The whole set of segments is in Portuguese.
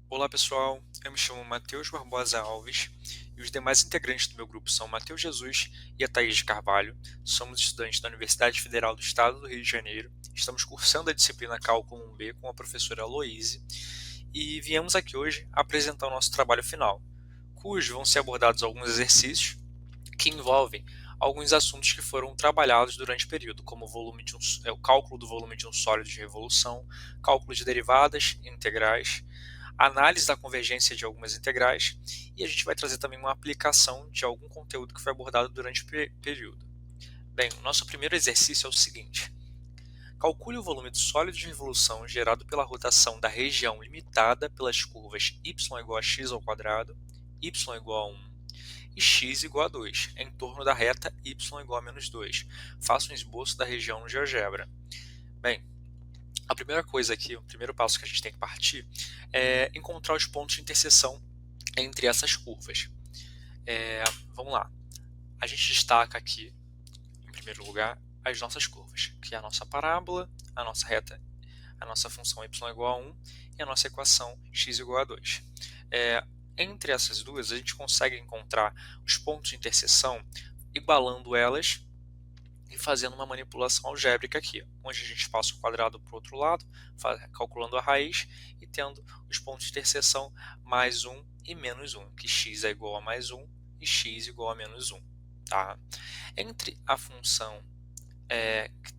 Olá pessoal, eu me chamo Matheus Barbosa Alves e os demais integrantes do meu grupo são Matheus Jesus e a Thaís de Carvalho. Somos estudantes da Universidade Federal do Estado do Rio de Janeiro. Estamos cursando a disciplina Cálculo 1B com a professora Aloíse e viemos aqui hoje apresentar o nosso trabalho final, cujo vão ser abordados alguns exercícios que envolvem alguns assuntos que foram trabalhados durante o período, como o cálculo do volume de um sólido de revolução, cálculo de derivadas integrais, análise da convergência de algumas integrais, e a gente vai trazer também uma aplicação de algum conteúdo que foi abordado durante o período. Bem, o nosso primeiro exercício é o seguinte: calcule o volume do sólido de revolução gerado pela rotação da região limitada pelas curvas y igual a x ao quadrado, y igual a 1 e x igual a 2, em torno da reta y igual a menos 2. Faça um esboço da região no GeoGebra. Bem, a primeira coisa aqui, o primeiro passo que a gente tem que partir é encontrar os pontos de interseção entre essas curvas. Vamos lá. A gente destaca aqui, em primeiro lugar, as nossas curvas, que é a nossa parábola, a nossa reta, a nossa função y igual a 1 e a nossa equação x igual a 2. Entre essas duas, a gente consegue encontrar os pontos de interseção igualando elas e fazendo uma manipulação algébrica aqui, onde a gente passa o quadrado para o outro lado, calculando a raiz e tendo os pontos de interseção mais 1 e menos 1, que x é igual a mais 1 e x igual a menos 1. Tá? Entre a função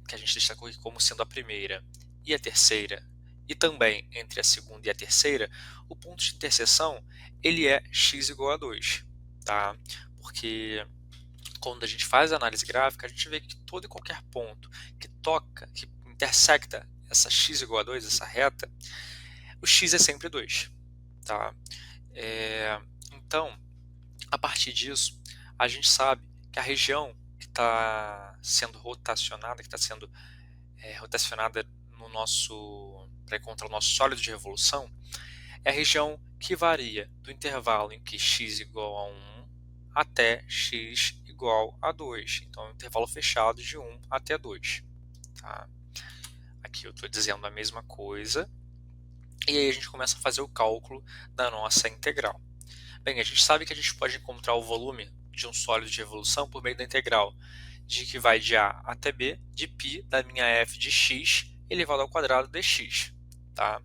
que a gente destacou aqui como sendo a primeira e a terceira, e também entre a segunda e a terceira, o ponto de interseção ele é x igual a 2. Tá? Porque quando a gente faz a análise gráfica, a gente vê que todo e qualquer ponto que toca, que intersecta essa x igual a 2, essa reta, o x é sempre 2. Tá? Então, a partir disso, a gente sabe que a região que está sendo rotacionada, que está sendo rotacionada no nosso para encontrar o nosso sólido de revolução, é a região que varia do intervalo em que x igual a 1 até x igual a 2. Então, é um intervalo fechado de 1 até 2. Tá? Aqui eu estou dizendo a mesma coisa. E aí a gente começa a fazer o cálculo da nossa integral. Bem, a gente sabe que a gente pode encontrar o volume de um sólido de revolução por meio da integral de que vai de a até b de π da minha f de x elevado ao quadrado dx. Tá?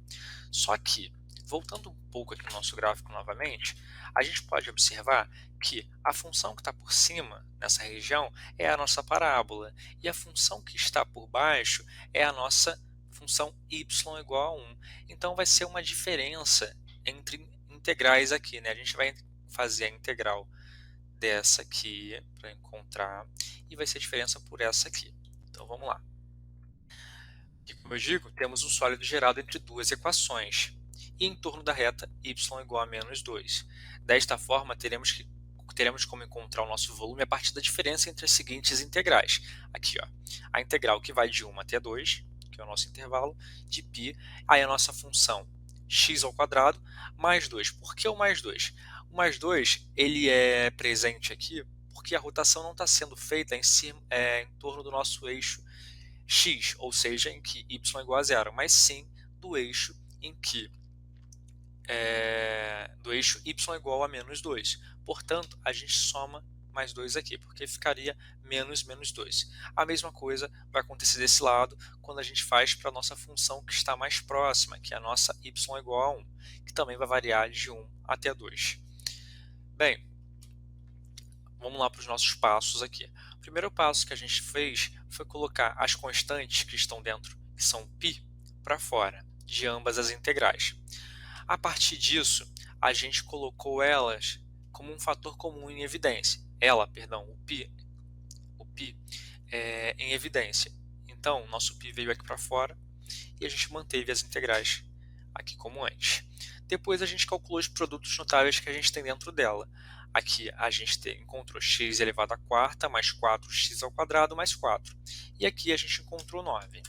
Só que, voltando um pouco aqui no nosso gráfico novamente, a gente pode observar que a função que está por cima, nessa região, é a nossa parábola, e a função que está por baixo é a nossa função y igual a 1. Então vai ser uma diferença entre integrais aqui, né? A gente vai fazer a integral dessa aqui para encontrar, e vai ser a diferença por essa aqui. Então vamos lá. E como eu digo, temos um sólido gerado entre duas equações, e em torno da reta y igual a menos 2. Desta forma, teremos como encontrar o nosso volume a partir da diferença entre as seguintes integrais. Aqui, ó, a integral que vai de 1 até 2, que é o nosso intervalo, de π, aí a nossa função x ao quadrado, mais 2. Por que o mais 2? O mais 2 ele é presente aqui porque a rotação não está sendo feita em torno do nosso eixo x, ou seja, em que y é igual a zero, mas sim do eixo em que do eixo y é igual a menos 2. Portanto, a gente soma mais 2 aqui, porque ficaria menos 2. A mesma coisa vai acontecer desse lado quando a gente faz para a nossa função que está mais próxima, que é a nossa y igual a 1, que também vai variar de 1 até 2. Bem, vamos lá para os nossos passos aqui. O primeiro passo que a gente fez foi colocar as constantes que estão dentro, que são π, para fora, de ambas as integrais. A partir disso, a gente colocou elas como um fator comum em evidência. O π em evidência. Então, nosso π veio aqui para fora e a gente manteve as integrais aqui como antes. Depois a gente calculou os produtos notáveis que a gente tem dentro dela. Aqui a gente encontrou x elevado à quarta mais 4x ao quadrado mais 4. E aqui a gente encontrou 9.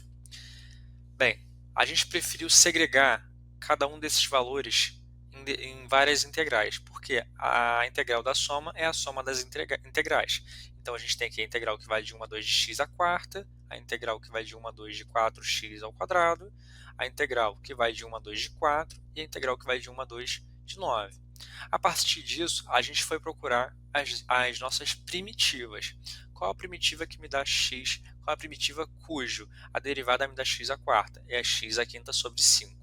Bem, a gente preferiu segregar cada um desses valores em várias integrais, porque a integral da soma é a soma das integrais. Então, a gente tem aqui a integral que vai de 1 a 2 de x à quarta, a integral que vai de 1 a 2 de 4x ao quadrado, a integral que vai de 1 a 2 de 4 e a integral que vai de 1 a 2 de 9. A partir disso, a gente foi procurar as nossas primitivas. Qual a primitiva que me dá x? Qual a primitiva cujo a derivada me dá x à quarta? É a x à quinta sobre 5.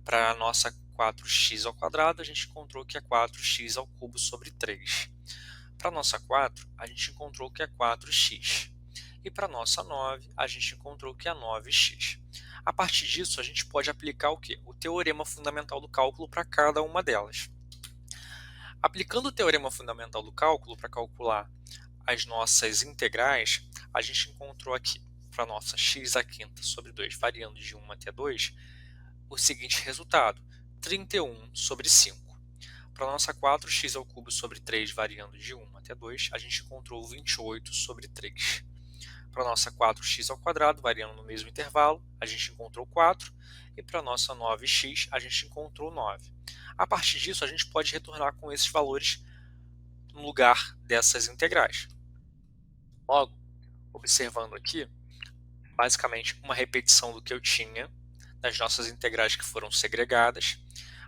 Para a nossa 4x ao quadrado, a gente encontrou que é 4x ao cubo sobre 3. Para a nossa 4, a gente encontrou que é 4x. E para a nossa 9, a gente encontrou que é 9x. A partir disso, a gente pode aplicar o quê? O teorema fundamental do cálculo para cada uma delas. Aplicando o teorema fundamental do cálculo para calcular as nossas integrais, a gente encontrou aqui, para a nossa x à quinta sobre 2, variando de 1 até 2, o seguinte resultado, 31 sobre 5. Para a nossa 4x ao cubo sobre 3, variando de 1 até 2, a gente encontrou 28 sobre 3. Para a nossa 4x ao quadrado, variando no mesmo intervalo, a gente encontrou 4. E para a nossa 9x, a gente encontrou 9. A partir disso, a gente pode retornar com esses valores no lugar dessas integrais. Logo, observando aqui, basicamente uma repetição do que eu tinha das nossas integrais que foram segregadas.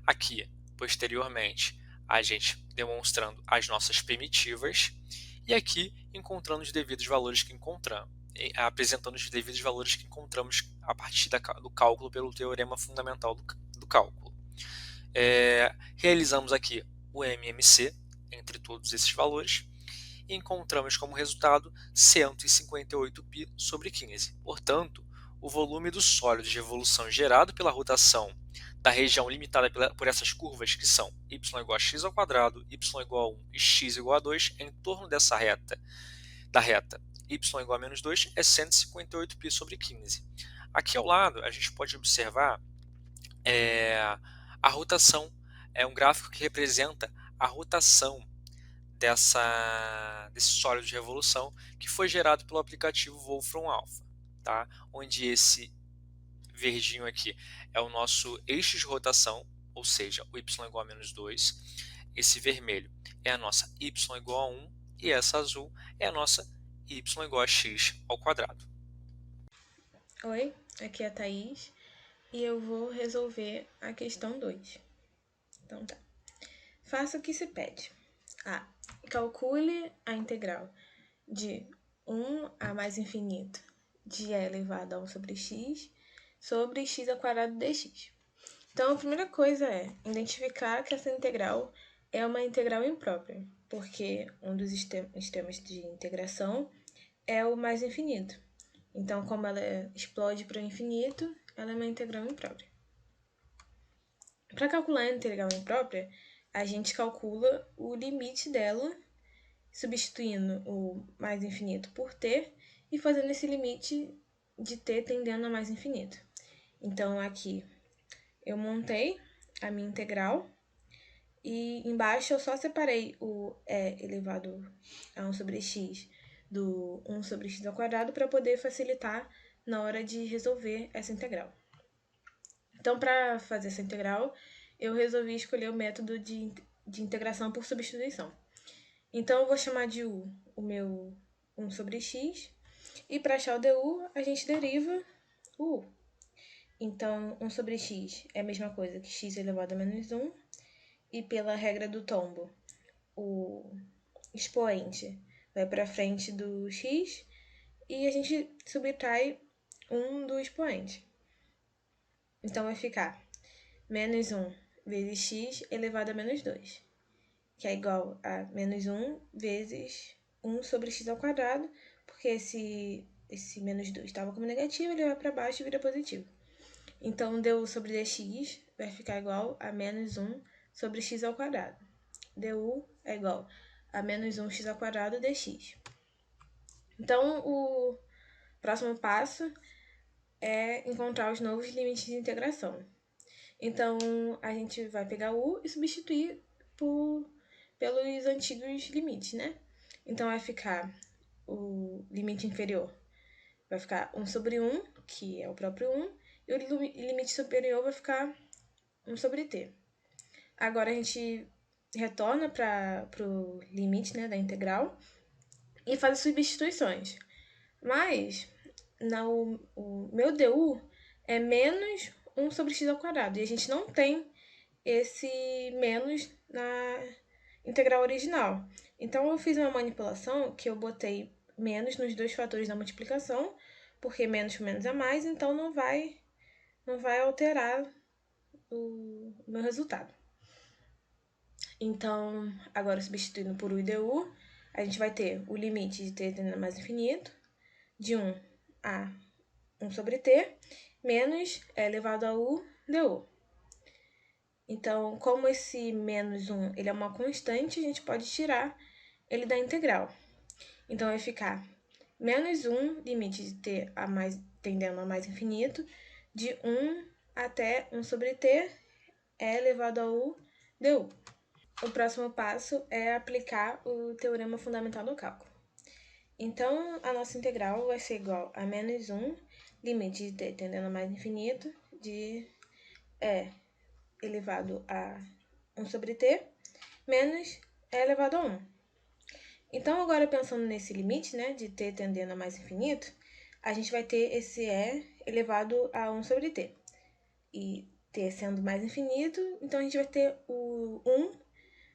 Aqui, posteriormente, a gente demonstrando as nossas primitivas e aqui encontrando os devidos valores que encontramos, apresentando os devidos valores que encontramos a partir do cálculo pelo teorema fundamental do cálculo. Realizamos aqui o MMC entre todos esses valores e encontramos como resultado 158π sobre 15. Portanto, o volume do sólido de revolução gerado pela rotação da região limitada por essas curvas, que são y igual a x ao quadrado, y igual a 1 e x igual a 2, em torno dessa reta, da reta y igual a menos 2, é 158π sobre 15. Aqui ao lado, a gente pode observar a rotação. É um gráfico que representa a rotação desse sólido de revolução que foi gerado pelo aplicativo Wolfram Alpha, tá? Onde esse verdinho aqui é o nosso eixo de rotação, ou seja, o y igual a menos 2. Esse vermelho é a nossa y igual a 1 e essa azul é a nossa y igual a x ao quadrado. Oi, aqui é a Thaís e eu vou resolver a questão 2. Então tá. Faça o que se pede. A. Calcule a integral de 1 a mais infinito de e elevado a 1 sobre x ao quadrado dx. Então, a primeira coisa é identificar que essa integral é uma integral imprópria, porque um dos extremos de integração é o mais infinito. Então, como ela explode para o infinito, ela é uma integral imprópria. Para calcular a integral imprópria, a gente calcula o limite dela, substituindo o mais infinito por t e fazendo esse limite de t tendendo a mais infinito. Então, aqui eu montei a minha integral e embaixo eu só separei o e elevado a 1 sobre x do 1 sobre x ao quadrado para poder facilitar na hora de resolver essa integral. Então, para fazer essa integral, eu resolvi escolher o método de integração por substituição. Então, eu vou chamar de u o meu 1 sobre x, e para achar o du, a gente deriva o u. Então, 1 sobre x é a mesma coisa que x elevado a menos 1, e pela regra do tombo, o expoente vai para frente do x e a gente subtrai 1 do expoente. Então, vai ficar menos 1 vezes x elevado a menos 2, que é igual a menos 1 vezes 1 sobre x ao quadrado, porque esse menos 2 estava como negativo, ele vai para baixo e vira positivo. Então, du sobre dx vai ficar igual a menos 1 sobre x ao quadrado. Du é igual a menos 1x ao quadrado dx. Então, o próximo passo é encontrar os novos limites de integração. Então, a gente vai pegar u e substituir pelos antigos limites, né? Então, vai ficar o limite inferior. Vai ficar 1 sobre 1, que é o próprio 1, e o limite superior vai ficar 1 sobre t. Agora, a gente retorna para o limite, né, da integral e fazer substituições. Mas o meu DU é menos 1 sobre x ao quadrado. E a gente não tem esse menos na integral original. Então, eu fiz uma manipulação que eu botei menos nos dois fatores da multiplicação, porque menos com menos é mais, então não vai alterar o meu resultado. Então, agora substituindo por U e DU, a gente vai ter o limite de t tendendo a mais infinito, de 1 a 1 sobre t, menos e elevado a U du. Então, como esse menos 1 ele é uma constante, a gente pode tirar ele da integral. Então, vai ficar menos 1, limite de t a mais, tendendo a mais infinito, de 1 até 1 sobre t, é elevado a U du. O próximo passo é aplicar o teorema fundamental do cálculo. Então, a nossa integral vai ser igual a menos 1, limite de t tendendo a mais infinito, de e elevado a 1 sobre t, menos e elevado a 1. Então, agora pensando nesse limite, né, de t tendendo a mais infinito, a gente vai ter esse e elevado a 1 sobre t. E t sendo mais infinito, então a gente vai ter o 1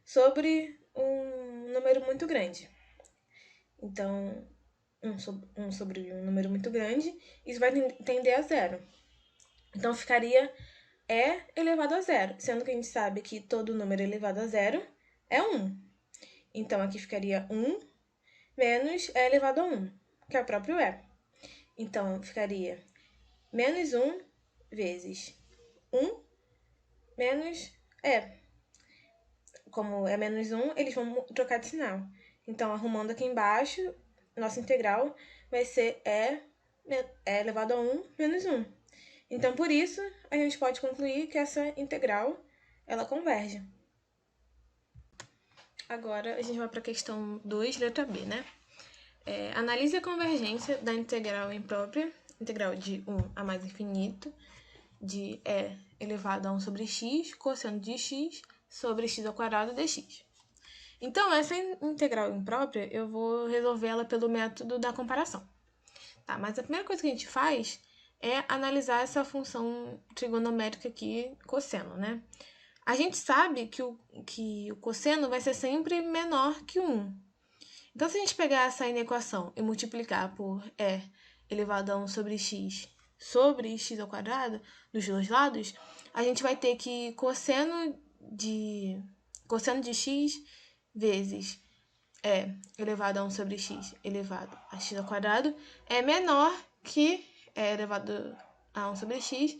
sobre um número muito grande. Então, 1 sobre um número muito grande, isso vai tender a zero. Então, ficaria e elevado a zero, sendo que a gente sabe que todo número elevado a zero é 1. Então, aqui ficaria 1 menos e elevado a 1, que é o próprio e. Então, ficaria menos 1 vezes 1 menos e. Como é menos 1, eles vão trocar de sinal. Então, arrumando aqui embaixo, nossa integral vai ser e elevado a 1 menos 1. Então, por isso, a gente pode concluir que essa integral, ela converge. Agora, a gente vai para a questão 2, letra B, né? Analise a convergência da integral imprópria, integral de 1 a mais infinito, de e elevado a 1 sobre x, cosseno de x, sobre x ao quadrado dx. Então, essa integral imprópria, eu vou resolver ela pelo método da comparação. Tá? Mas a primeira coisa que a gente faz é analisar essa função trigonométrica aqui, cosseno, né? A gente sabe que o cosseno vai ser sempre menor que 1. Então, se a gente pegar essa inequação e multiplicar por e elevado a 1 sobre x ao quadrado, dos dois lados, a gente vai ter que cosseno de x vezes e elevado a 1 sobre x elevado a x ao quadrado é menor que e elevado a 1 sobre x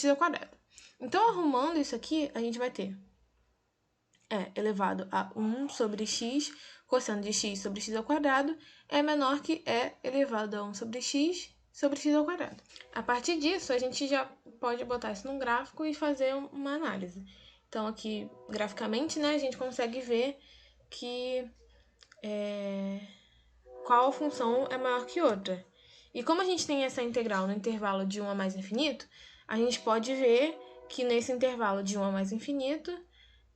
ao quadrado. Então, arrumando isso aqui, a gente vai ter e elevado a 1 sobre x, cosseno de x sobre x ao quadrado, é menor que e elevado a 1 sobre x ao quadrado. A partir disso, a gente já pode botar isso num gráfico e fazer uma análise. Então, aqui, graficamente, né, a gente consegue ver que qual função é maior que outra. E como a gente tem essa integral no intervalo de 1 a mais infinito, a gente pode ver que nesse intervalo de 1 a mais infinito,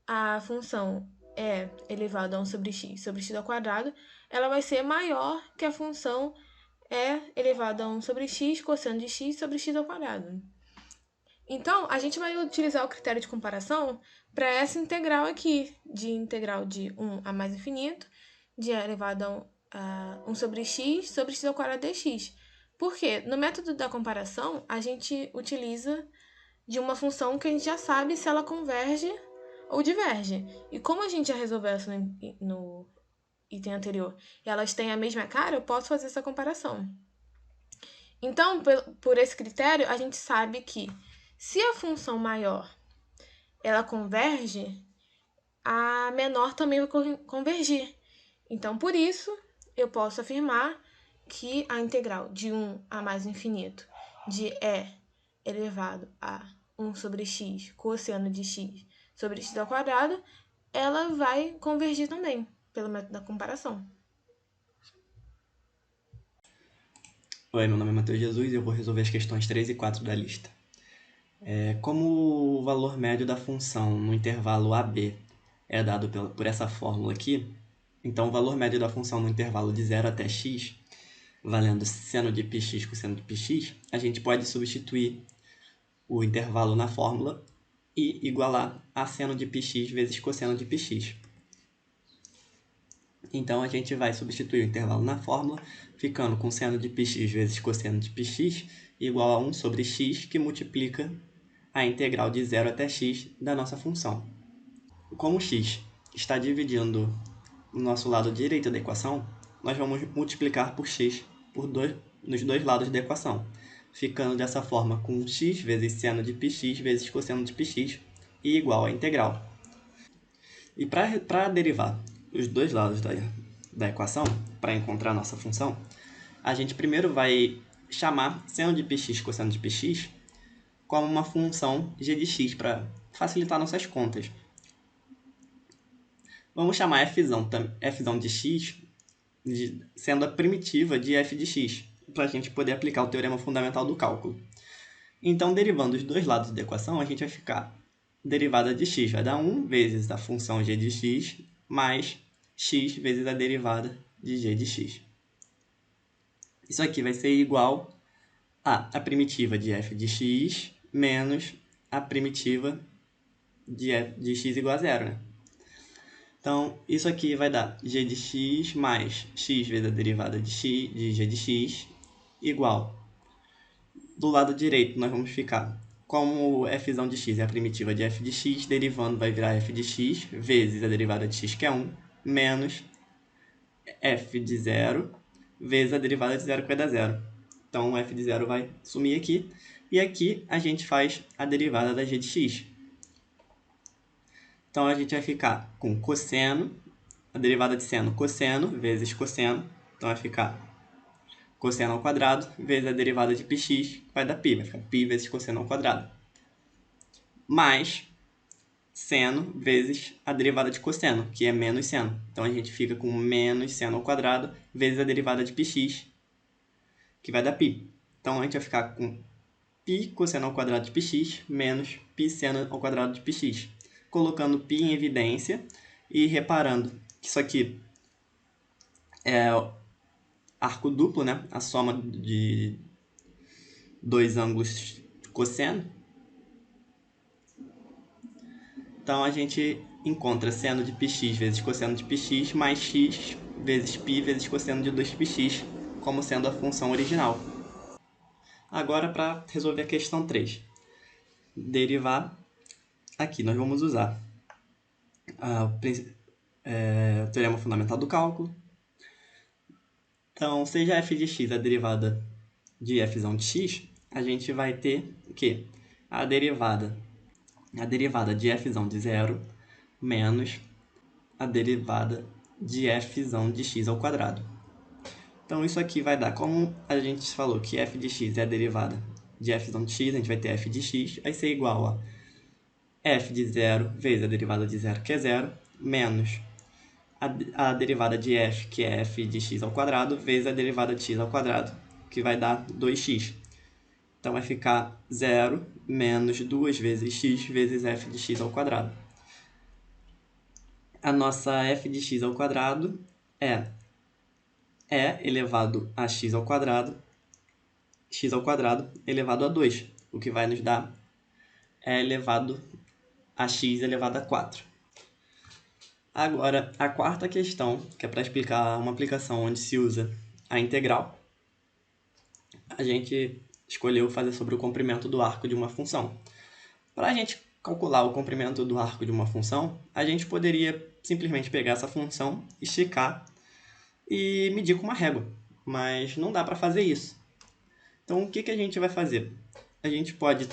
a função e elevado a 1 sobre x ao quadrado, ela vai ser maior que a função e elevado a 1 sobre x, cosseno de x sobre x ao quadrado. Então, a gente vai utilizar o critério de comparação para essa integral aqui, de integral de 1 a mais infinito, de e elevado a 1 sobre x ao quadrado dx. Por quê? No método da comparação, a gente utiliza de uma função que a gente já sabe se ela converge ou diverge. E como a gente já resolveu isso no item anterior e elas têm a mesma cara, eu posso fazer essa comparação. Então, por esse critério, a gente sabe que se a função maior ela converge, a menor também vai convergir. Então, por isso, eu posso afirmar que a integral de 1 a mais infinito de e elevado a 1 sobre x, cosseno de x sobre x ao quadrado, ela vai convergir também, pelo método da comparação. Oi, meu nome é Matheus Jesus e eu vou resolver as questões 3 e 4 da lista. Como o valor médio da função no intervalo AB é dado por essa fórmula aqui, Então, o valor médio da função no intervalo de 0 até x, valendo seno de πx com seno de πx, a gente pode substituir o intervalo na fórmula e igualar a seno de πx vezes cosseno de πx. Então, a gente vai substituir o intervalo na fórmula, ficando com seno de πx vezes cosseno de πx igual a 1 sobre x, que multiplica a integral de 0 até x da nossa função. Como x está dividindo o nosso lado direito da equação, nós vamos multiplicar por x nos dois lados da equação, ficando dessa forma com x vezes seno de πx vezes cosseno de πx e igual à integral. E para derivar os dois lados da equação, para encontrar a nossa função, a gente primeiro vai chamar seno de πx e cosseno de πx como uma função g de x para facilitar nossas contas. Vamos chamar f de x sendo a primitiva de f de x, para a gente poder aplicar o teorema fundamental do cálculo. Então, derivando os dois lados da equação, a gente vai ficar derivada de x vai dar 1 vezes a função g de x mais x vezes a derivada de g de x. Isso aqui vai ser igual a primitiva de f de x menos a primitiva de f de x igual a zero, né? Então, isso aqui vai dar g de x mais x vezes a derivada de g de x igual. Do lado direito, nós vamos ficar, como f de x é a primitiva de f de x, derivando vai virar f de x vezes a derivada de x, que é 1, menos f de 0 vezes a derivada de 0, que vai dar 0. Então, f de 0 vai sumir aqui. E aqui a gente faz a derivada da g de x. Então, a gente vai ficar com cosseno, a derivada de seno, cosseno, vezes cosseno. Então, vai ficar cosseno ao quadrado, vezes a derivada de πx, que vai dar π. Vai ficar π vezes cosseno ao quadrado. Mais seno vezes a derivada de cosseno, que é menos seno. Então, a gente fica com menos seno ao quadrado, vezes a derivada de πx, que vai dar π. Então, a gente vai ficar com π cosseno ao quadrado de πx, menos π seno ao quadrado de πx. Colocando π em evidência e reparando que isso aqui é arco duplo, né? A soma de dois ângulos cosseno. Então, a gente encontra seno de πx vezes cosseno de πx mais x vezes π vezes cosseno de 2πx como sendo a função original. Agora, para resolver a questão 3. Derivar, aqui nós vamos usar o teorema fundamental do cálculo. Então, seja f de x a derivada de f de x, a gente vai ter o quê? A derivada de f de 0 menos a derivada de f de x ao quadrado. Então, isso aqui vai dar, como a gente falou que f de x é a derivada de f de x, a gente vai ter f de x, vai ser igual a f de 0 vezes a derivada de 0, que é 0, menos a derivada de f, que é f de x ao quadrado, vezes a derivada de x ao quadrado, que vai dar 2x. Então, vai ficar 0 menos 2 vezes x vezes f de x ao quadrado. A nossa f de x ao quadrado é elevado a x ao quadrado elevado a 2, o que vai nos dar é elevado a x elevado a 4. Agora, a quarta questão, que é para explicar uma aplicação onde se usa a integral, a gente escolheu fazer sobre o comprimento do arco de uma função. Para a gente calcular o comprimento do arco de uma função, a gente poderia simplesmente pegar essa função, esticar e medir com uma régua, mas não dá para fazer isso. Então, o que a gente vai fazer? A gente pode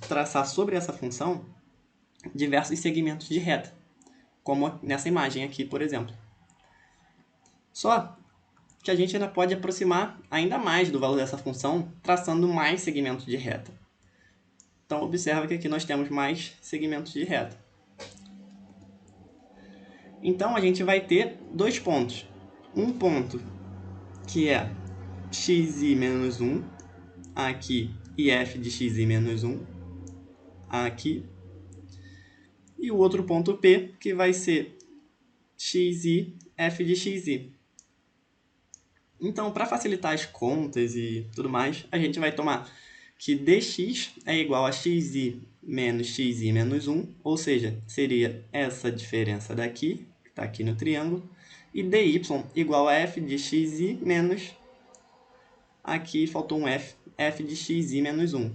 traçar sobre essa função diversos segmentos de reta, como nessa imagem aqui, por exemplo. Só que a gente ainda pode aproximar ainda mais do valor dessa função traçando mais segmentos de reta. Então, observa que aqui nós temos mais segmentos de reta. Então, a gente vai ter dois pontos. Um ponto que é xi menos 1, aqui, e f de xi menos 1, aqui. E o outro ponto P, que vai ser xi, f de xi. Então, para facilitar as contas e tudo mais, a gente vai tomar que dx é igual a xi menos 1, ou seja, seria essa diferença daqui, que está aqui no triângulo, e dy igual a f de xi menos, aqui faltou um f de xi menos 1.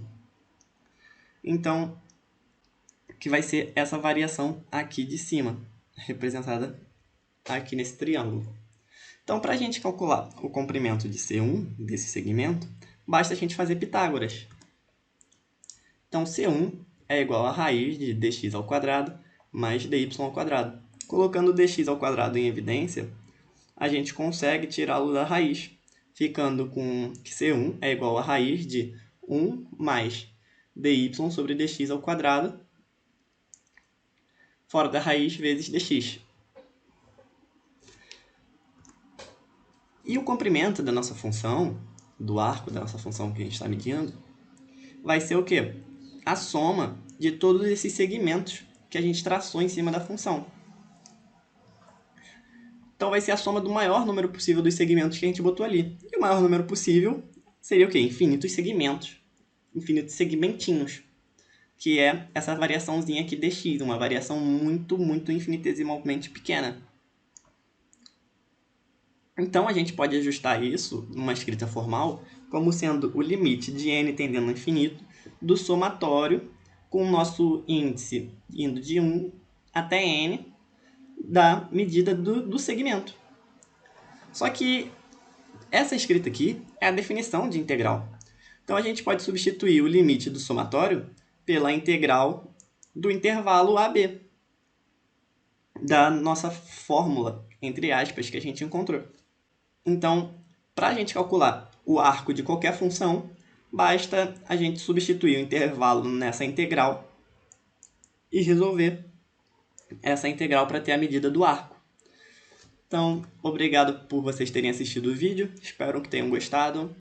Então, que vai ser essa variação aqui de cima, representada aqui nesse triângulo. Então, para a gente calcular o comprimento de C1, desse segmento, basta a gente fazer Pitágoras. Então, C1 é igual a raiz de dx ao quadrado mais dy ao quadrado. Colocando dx ao quadrado em evidência, a gente consegue tirá-lo da raiz, ficando com que C1 é igual a raiz de 1 mais dy sobre dx ao quadrado, fora da raiz vezes dx. E o comprimento da nossa função, do arco da nossa função que a gente está medindo, vai ser o quê? A soma de todos esses segmentos que a gente traçou em cima da função. Então, vai ser a soma do maior número possível dos segmentos que a gente botou ali. E o maior número possível seria o quê? Infinitos segmentos. Infinitos segmentinhos. Que é essa variaçãozinha aqui dx, uma variação muito, muito infinitesimalmente pequena. Então, a gente pode ajustar isso, numa escrita formal, como sendo o limite de n tendendo ao infinito do somatório com o nosso índice indo de 1 até n da medida do segmento. Só que essa escrita aqui é a definição de integral. Então, a gente pode substituir o limite do somatório pela integral do intervalo AB, da nossa fórmula, entre aspas, que a gente encontrou. Então, para a gente calcular o arco de qualquer função, basta a gente substituir o intervalo nessa integral e resolver essa integral para ter a medida do arco. Então, obrigado por vocês terem assistido o vídeo, espero que tenham gostado.